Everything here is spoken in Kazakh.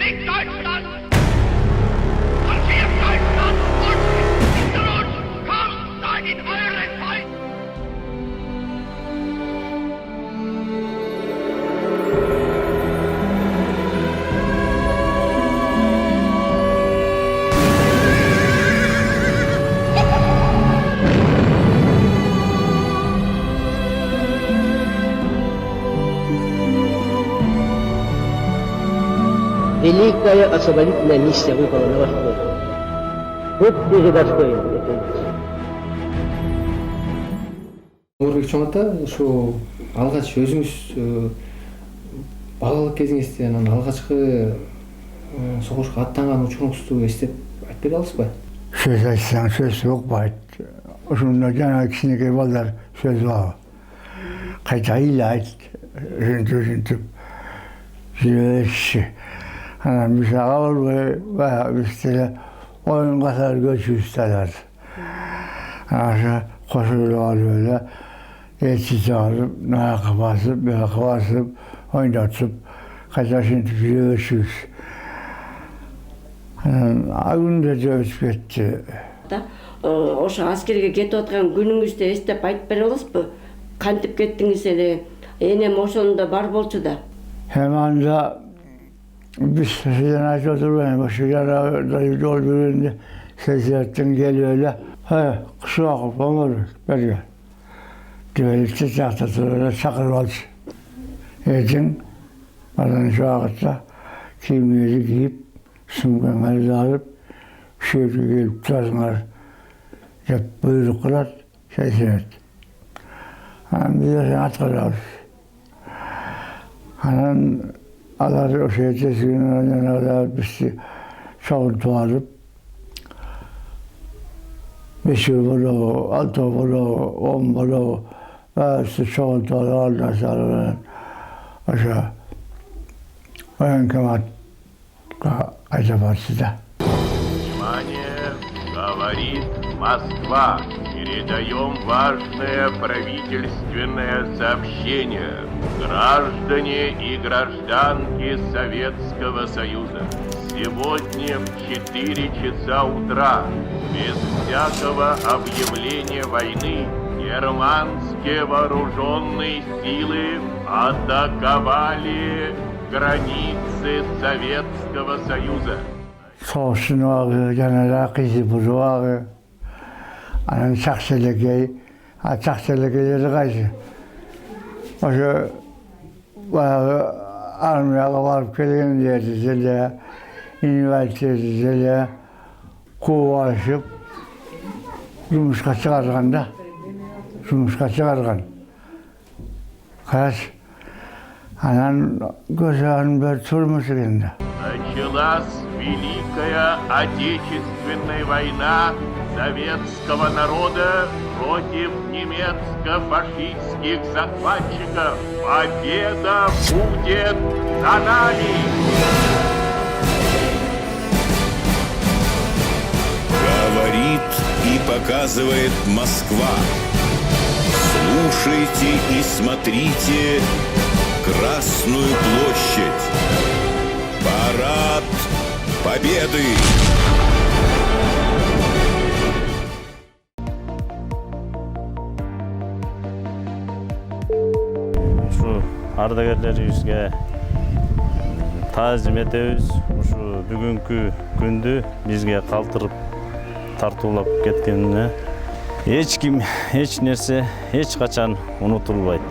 Besiegt Deutschland! Markiert Deutschland und hinter uns! Kommt, seid in euren Feind! Великая освободительная миссия выполнена Москвой. Вот передостоин этой миссии. Нурбек Чоңата, ушу алгач өзүңүз балалык кезиңизде анан алгачкы согушка аттанган учуруңузду эстеп айтып бере аласызбы? Söz айтсаң сөз укпайт. Ошондо жана кичинекей балдар сөз бар. Кайта ыйлайт, ушинтип жүрөбүз. Анан биз ага болбой, баягы бизде оюн катары көчүбүз. Анан кошулуп алып эле эчи чыгарып, наяка басып, бияка басып, ойнотуп, кайта ушинтип жүрөбүз. Агында өтүп кетти. Ошо аскерге кетип аткан күнүңүздү эстеп айтып бере аласызбы? Кантип кеттиңиз эле? Энем ошондо бар болчу да. Анда biz sizden açık oturmayın. Başka yol birinde seslerden geliyor öyle. He, kısa akıp olur. Böyle. Böyle çiçekte sonra çakır oldu. Edin. Bazen şu akıtta kimliği giyip sımkanları alıp şöyle gelip tutasınlar. Hep buyruklar sesler. Biz de sen atkırlar. Anan alar o şey çeşitliğine alar bizi çoğaltıp 5 bolo, 6 bolo, 10 bolo ve çoğaltılar alır sarılar aşağı. Ben kemat acaba size. Внимание, говорит Москва. Передаем важное правительственное сообщение. Граждане и гражданки Советского Союза, сегодня в 4 часа утра, без всякого объявления войны, германские вооруженные силы атаковали границы Советского Союза. Soğusun var, genelde kızı buzu var. Anam çakselekeyi, çakselekeleri kaçı. Oşu bayağı armaya varıp gelin derdi zile, üniversitesi zile, kovalaşıp Rumuşka çıkargan da, Rumuşka çıkargan. Kaç, anan gözlerin bir turmuş elinde. Началась Великая Отечественная война советского народа против немецко-фашистских захватчиков. Победа будет за нами! Говорит и показывает Москва. Слушайте и смотрите Красную площадь. Парад Победы! Ушу ардагерлерибизге таазим этебиз. Ушу бүгүнкү күндү бизге калтырып тартуулап кеткенине эч ким, эч нерсе эч качан унутулбайт.